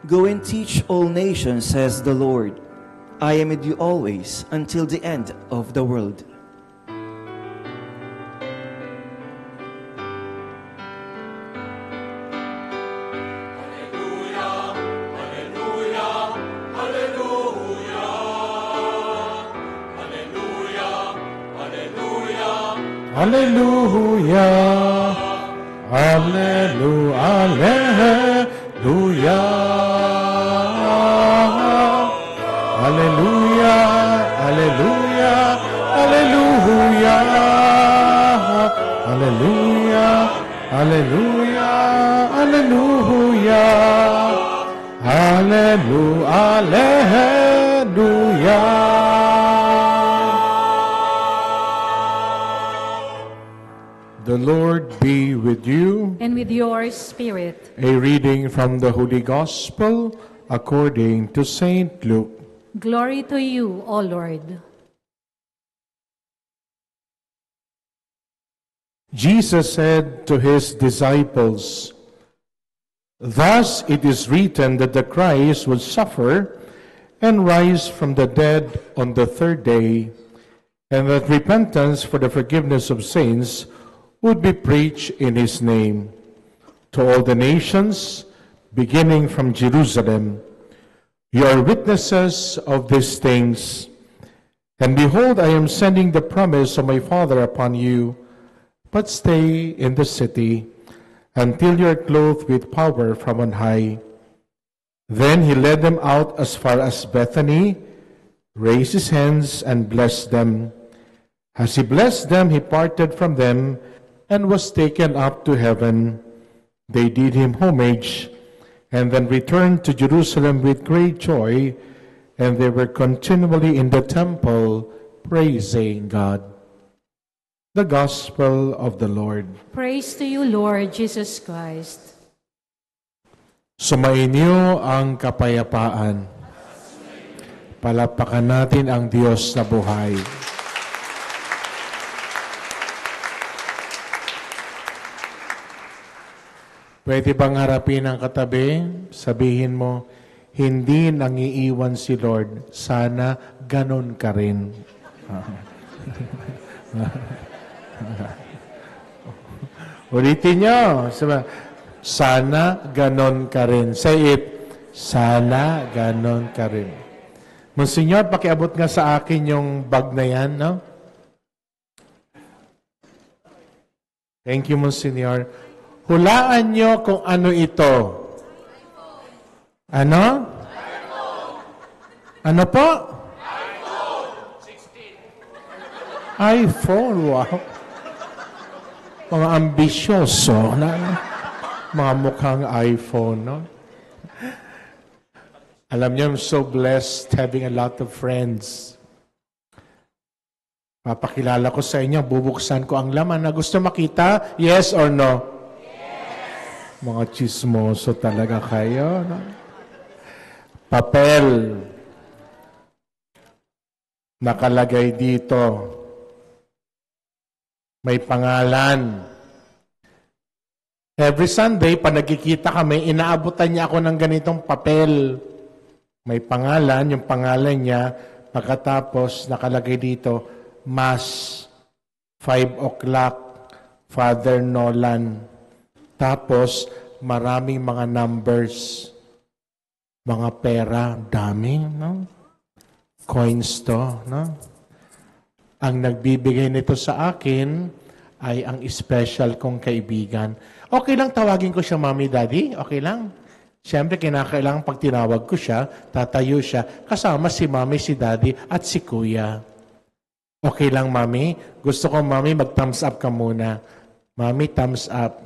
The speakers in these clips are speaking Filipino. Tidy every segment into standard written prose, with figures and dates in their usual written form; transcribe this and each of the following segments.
Go and teach all nations, says the Lord. I am with you always until the end of the world. Hallelujah, hallelujah, hallelujah, hallelujah, hallelujah, hallelujah, hallelujah, hallelujah, hallelujah, hallelujah, hallelujah. The Lord be with you. And with your spirit. A reading from the Holy Gospel according to Saint Luke. Glory to you, O Lord. Jesus said to his disciples, "Thus it is written that the Christ will suffer and rise from the dead on the third day, and that repentance for the forgiveness of sins would be preached in his name to all the nations, beginning from Jerusalem. You are witnesses of these things. And behold, I am sending the promise of my Father upon you, but stay in the city until you are clothed with power from on high." Then he led them out as far as Bethany, raised his hands and blessed them. As he blessed them, he parted from them and was taken up to heaven. They did him homage, and then returned to Jerusalem with great joy, and they were continually in the temple praising God. The Gospel of the Lord. Praise to you, Lord Jesus Christ. Sumainyo ang kapayapaan. Palakpakan natin ang Diyos na buhay. Pwede bang harapin ang katabi? Sabihin mo, hindi nangiiwan si Lord. Sana ganon ka rin. Ulitin nyo. Sana ganon ka rin. Say it. Sana ganon ka rin. Monsignor, pakiabot nga sa akin yung bag na yan, no? Thank you, Monsignor. Hulaan nyo kung ano ito. Ano? Ano po? iPhone, wow. Mga ambisyoso na mga mukhang iPhone, no? Alam niyo, I'm so blessed having a lot of friends. Papakilala ko sa inyo, bubuksan ko ang laman na gusto makita, yes or no? Yes. Mga chismoso talaga kayo, no? Papel. Nakalagay dito. May pangalan. Every Sunday, pag nagkikita kami, inaabutan niya ako ng ganitong papel. May pangalan, yung pangalan niya, pagkatapos nakalagay dito, Mass, 5 o'clock, Father Nolan. Tapos, maraming mga numbers, mga pera, dami, no? Coins to, no? Ang nagbibigay nito sa akin ay ang special kong kaibigan. Okay lang tawagin ko siya Mommy, Daddy? Okay lang? Siyempre, kinakailangan pag tinawag ko siya, tatayo siya, kasama si Mommy, si Daddy, at si Kuya. Okay lang, Mommy? Gusto ko, Mommy, mag-thumbs up ka muna. Mommy, thumbs up.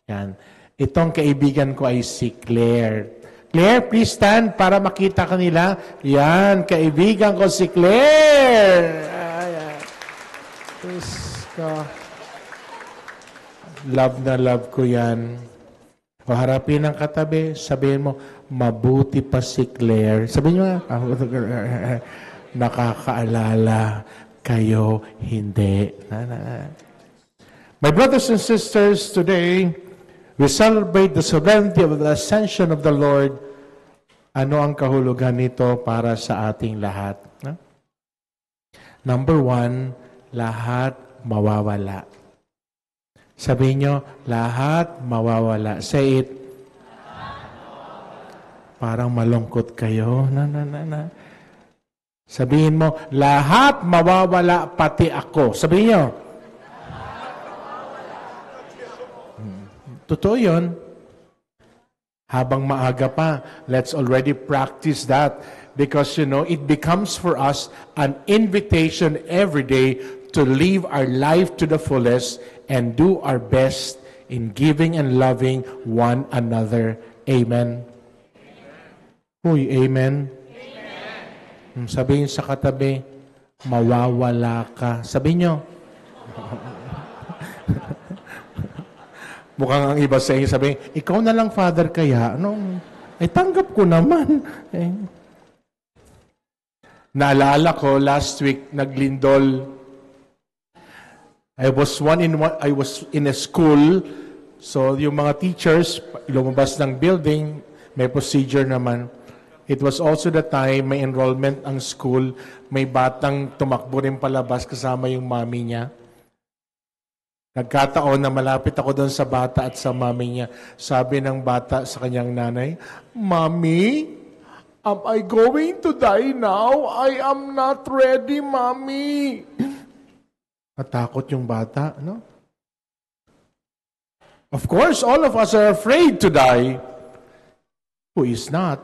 Yan. Itong kaibigan ko ay si Claire. Claire, please stand para makita ka nila. Yan, kaibigan ko si Claire. Ayan. Love na love ko yan. O harapin ang katabi, sabihin mo, mabuti pa si Claire. Sabihin nyo, nakakaalala kayo, hindi. My brothers and sisters, today, we celebrate the solemnity of the ascension of the Lord Ano ang kahulugan nito para sa ating lahat? No? Number 1, lahat mawawala. Sabihin nyo, lahat mawawala. Say it. Parang malungkot kayo. Na. Sabihin mo, lahat mawawala pati ako. Sabihin nyo. Totoo yun. Habang maaga pa, let's already practice that. Because, it becomes for us an invitation every day to live our life to the fullest and do our best in giving and loving one another. Amen. Uy, amen. Amen. Sabihin sa katabi, mawawala ka. Sabihin nyo. Mukhang ang iba sa inyo sabihin, ikaw na lang, Father, kaya? Ano? Tanggap ko naman. Naalala ko, last week, naglindol. I was in a school, so yung mga teachers, lumabas ng building, may procedure naman. It was also the time may enrollment ang school, may batang tumakbo rin palabas kasama yung mami niya. Nagkataon na malapit ako doon sa bata at sa mami niya. Sabi ng bata sa kanyang nanay, Mommy, am I going to die now? I am not ready, Mommy. Natakot yung bata, no? Of course, all of us are afraid to die. Who is not?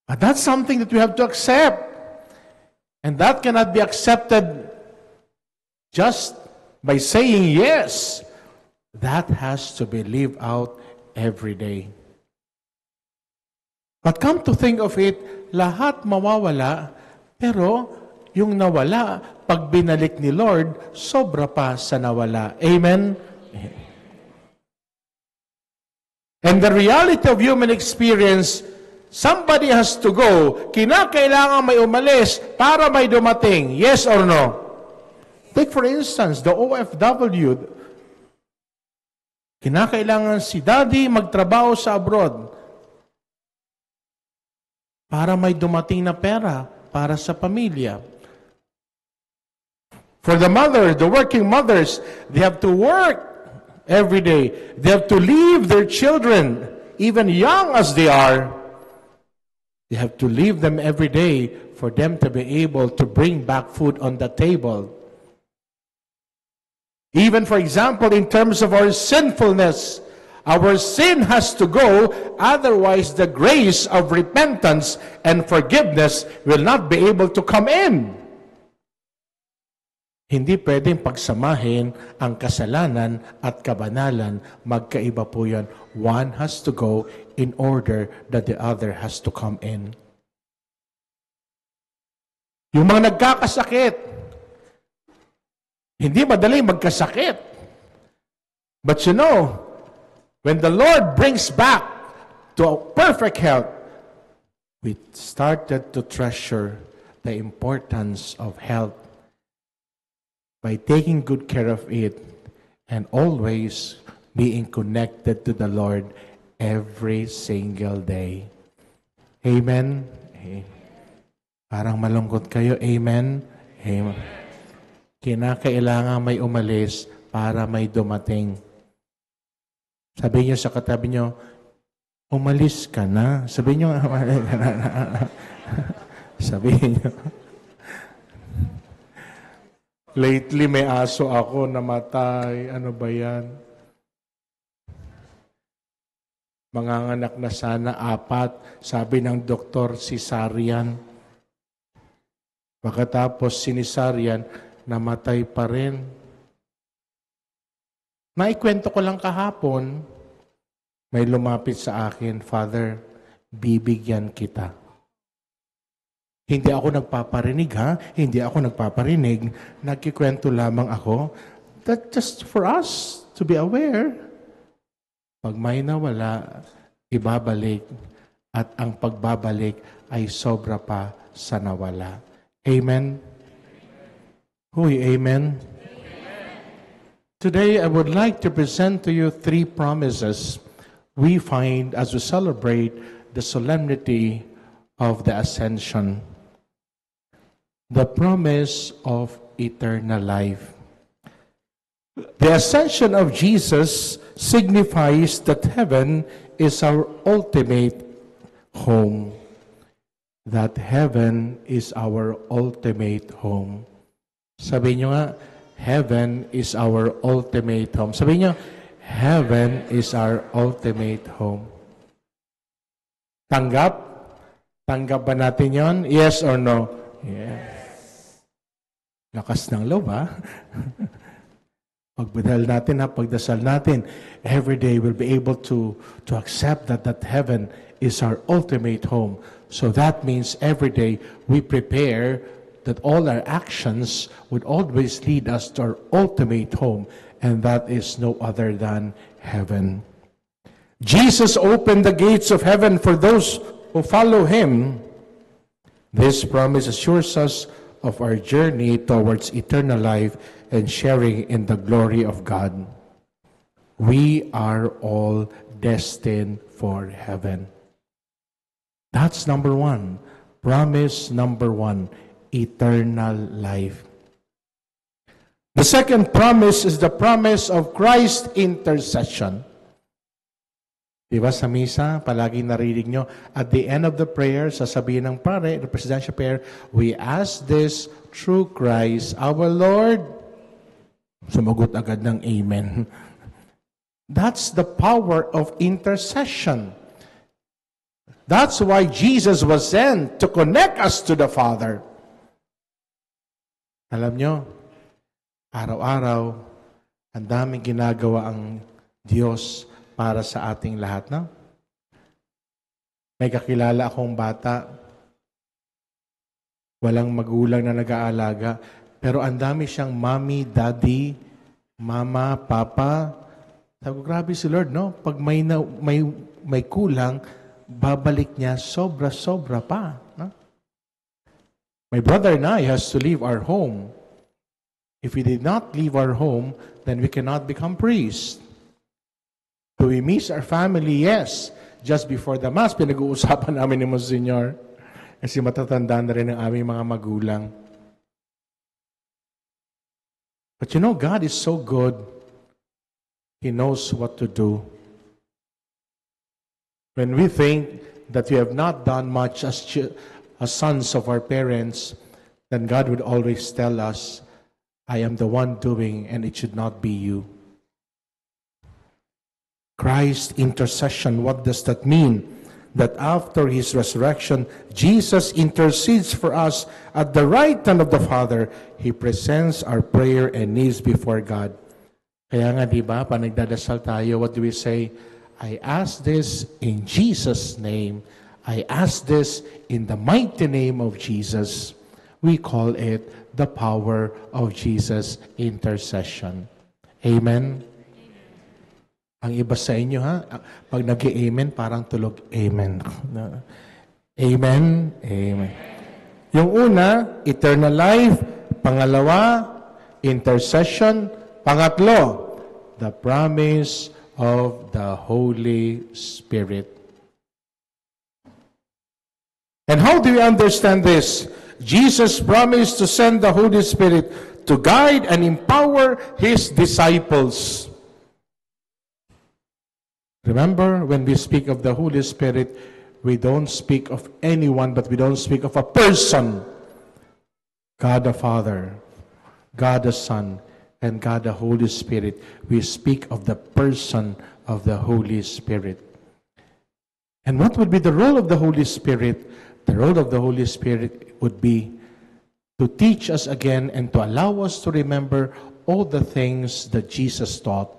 But that's something that we have to accept. And that cannot be accepted just by saying yes. That has to be lived out every day. But come to think of it, lahat mawawala, pero yung nawala, pag binalik ni Lord, sobra pa sa nawala. Amen? And the reality of human experience, somebody has to go. Kinakailangan may umalis para may dumating. Yes or no? Take for instance, the OFW. Kinakailangan si Daddy magtrabaho sa abroad para may dumating na pera para sa pamilya. For the mother, the working mothers, they have to work every day. They have to leave their children, even young as they are. You have to leave them every day for them to be able to bring back food on the table. Even, for example, in terms of our sinfulness, our sin has to go, otherwise the grace of repentance and forgiveness will not be able to come in. Hindi pwedeng pagsamahin ang kasalanan at kabanalan. Magkaiba po yan. One has to go in order that the other has to come in. Yung mga nagkakasakit, hindi madali magkasakit. But when the Lord brings back to perfect health, we started to treasure the importance of health by taking good care of it and always being connected to the Lord every single day. Amen? Parang malungkot kayo. Amen? Amen. Kinakailangan may umalis para may dumating. Sabihin niyo sa katabi niyo, umalis ka na. Sabihin niyo, umalis ka na. Sabihin niyo. Lately, may aso ako namatay. Ano ba yan? Manganganak na sana 4. Sabi ng doktor, cesarean. Pagkatapos sinisaryan, namatay pa rin. Naikwento ko lang kahapon, may lumapit sa akin, Father, bibigyan kita. Hindi ako nagpaparinig, ha? Hindi ako nagpaparinig. Nagkikwento lamang ako. That just for us to be aware. Pag may nawala, ibabalik. At ang pagbabalik ay sobra pa sa nawala. Amen? Huy, amen? Today, I would like to present to you 3 promises we find as we celebrate the solemnity of the ascension, the promise of eternal life. The ascension of Jesus signifies that heaven is our ultimate home. That heaven is our ultimate home. Sabi nyo nga, heaven is our ultimate home. Sabi nyo, heaven is our ultimate home. Tanggap? Tanggap ba natin yon? Yes or no? Yes. Lakas ng loob, ha? Pagdasal natin, ha? Pagdasal natin, every day we'll be able to accept that heaven is our ultimate home. So that means every day we prepare that all our actions would always lead us to our ultimate home, and that is no other than heaven. Jesus opened the gates of heaven for those who follow Him. This promise assures us of our journey towards eternal life and sharing in the glory of God. We are all destined for heaven. That's number one. Promise number one, eternal life. The second promise is the promise of Christ's intercession. Diba sa misa, palagi narinig nyo, at the end of the prayer, sasabihin ng pare, the presidential prayer, we ask this through Christ our Lord. Sumagot agad ng amen. That's the power of intercession. That's why Jesus was sent to connect us to the Father. Alam nyo, araw-araw, ang daming ginagawa ang Diyos para sa ating lahat, no? May kakilala akong bata, walang magulang na nag-aalaga, pero ang dami siyang mommy, daddy, mama, papa. Sabi ko, grabe si Lord, no? Pag may kulang, babalik niya sobra-sobra pa. No? My brother and I has to leave our home. If we did not leave our home, then we cannot become priests. Do we miss our family? Yes. Just before the Mass, pinag-uusapan namin ni Monsignor. Kasi matatanda na rin ang aming mga magulang. But you know, God is so good. He knows what to do. When we think that we have not done much as sons of our parents, then God would always tell us, I am the one doing, and it should not be you. Christ's intercession, what does that mean? That after His resurrection, Jesus intercedes for us at the right hand of the Father. He presents our prayer and needs before God. Kaya nga, di ba, pag nagdadasal tayo, what do we say? I ask this in Jesus' name. I ask this in the mighty name of Jesus. We call it the power of Jesus' intercession. Amen? Ang iba sa inyo, ha? Pag nag-amen, parang tulog, amen. Amen? Amen. Yung una, eternal life. Pangalawa, intercession. Pangatlo, the promise of the Holy Spirit. And how do we understand this? Jesus promised to send the Holy Spirit to guide and empower His disciples. Remember, when we speak of the Holy Spirit, we don't speak of anyone, but we don't speak of a person. God the Father, God the Son, and God the Holy Spirit. We speak of the person of the Holy Spirit. And what would be the role of the Holy Spirit? The role of the Holy Spirit would be to teach us again and to allow us to remember all the things that Jesus taught,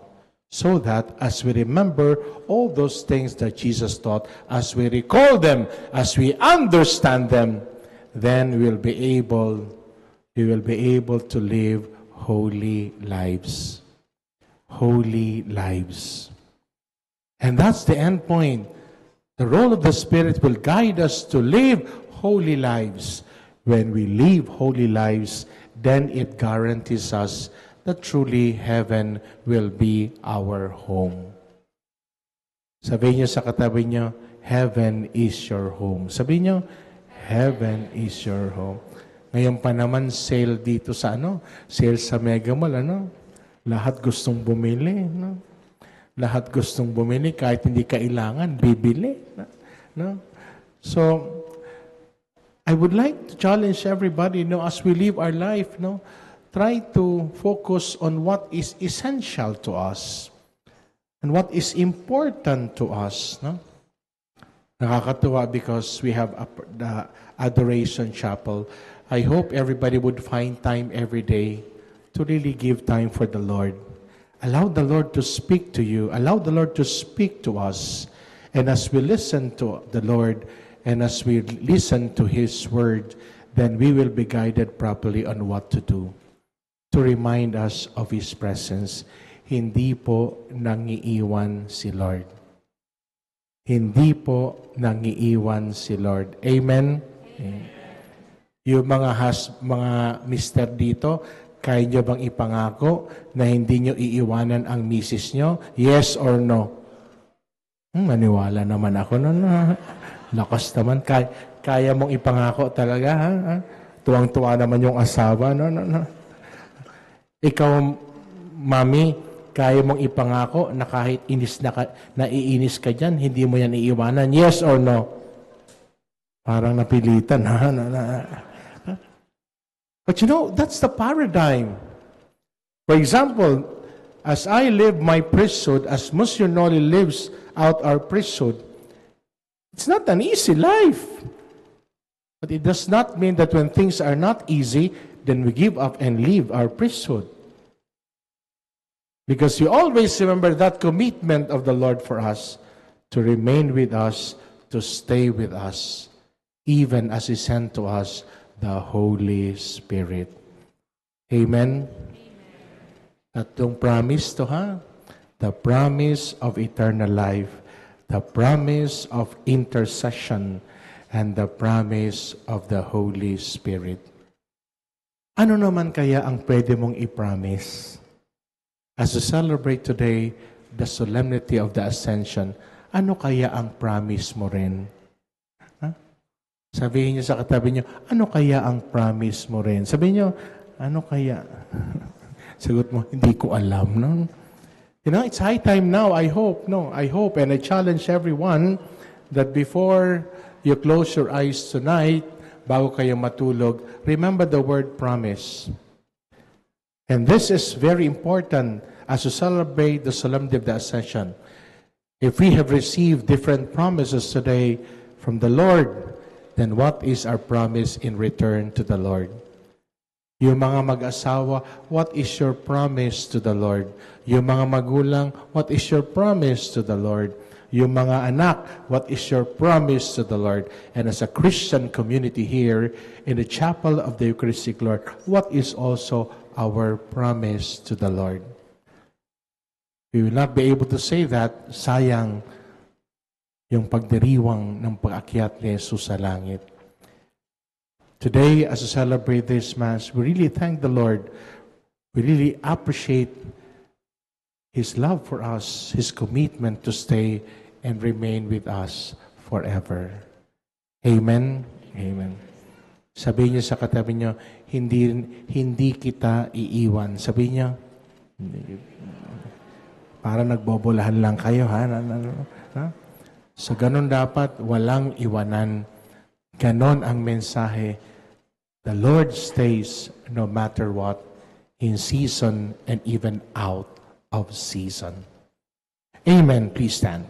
so that as we remember all those things that Jesus taught, as we recall them, as we understand them, then we will be able to live holy lives. Holy lives. And that's the end point. The role of the Spirit will guide us to live holy lives. When we live holy lives, then it guarantees us that truly heaven will be our home. Sabihin niyo sa katabi niyo, heaven is your home. Sabihin nyo, heaven is your home. Ngayon pa naman, sale dito sa sale sa Mega Mall, Lahat gustong bumili, Lahat gustong bumili, kahit hindi kailangan, bibili, So, I would like to challenge everybody, as we live our life, try to focus on what is essential to us and what is important to us. Nakakatuwa because we have the Adoration Chapel. I hope everybody would find time every day to really give time for the Lord. Allow the Lord to speak to you. Allow the Lord to speak to us. And as we listen to the Lord, and as we listen to His Word, then we will be guided properly on what to do. To remind us of His presence. Hindi po nangiiwan si Lord. Hindi po nangiiwan si Lord. Amen? Amen. Yung mga mister dito, kaya nyo bang ipangako na hindi nyo iiwanan ang misis nyo? Yes or no? Maniwala naman ako nun. Lakas naman. Kaya mong ipangako talaga, ha? Tuwang-tuwa naman yung asawa. No. Ikaw, mami, kaya mong ipangako na kahit naiinis ka dyan, hindi mo yan iiwanan. Yes or no? Parang napilitan, ha? But that's the paradigm. For example, as I live my priesthood, as Monsieur Noli lives out our priesthood, it's not an easy life. But it does not mean that when things are not easy, then we give up and leave our priesthood. Because you always remember that commitment of the Lord for us, to remain with us, to stay with us, even as He sent to us the Holy Spirit. Amen? Tatlong promise to, the promise of eternal life, the promise of intercession, and the promise of the Holy Spirit. Ano naman kaya ang pwede mong i-promise? As we celebrate today the solemnity of the Ascension, ano kaya ang promise mo rin? Sabihin niyo sa katabi niyo, ano kaya ang promise mo rin? Sabihin niyo, ano kaya? Sagot mo, hindi ko alam. No? It's high time now, I hope, and I challenge everyone that before you close your eyes tonight, bago kayo matulog, remember the word promise. And this is very important as we celebrate the solemnity of the Ascension. If we have received different promises today from the Lord, then what is our promise in return to the Lord? Yung mga mag-asawa, what is your promise to the Lord? Yung mga magulang, what is your promise to the Lord? Yung mga anak, what is your promise to the Lord? And as a Christian community here in the Chapel of the Eucharistic Lord, what is also our promise to the Lord? We will not be able to say that, sayang yung pagdiriwang ng pag-akyat ni Jesus sa langit. Today, as we celebrate this Mass, we really thank the Lord. We really appreciate His love for us, His commitment to stay and remain with us forever. Amen? Amen. Sabihin niyo sa katabi niyo, hindi kita iiwan. Sabihin niyo, para nagbobolahan lang kayo, ha? So, ganun dapat, walang iwanan. Ganon ang mensahe. The Lord stays no matter what, in season and even out of season. Amen. Please stand.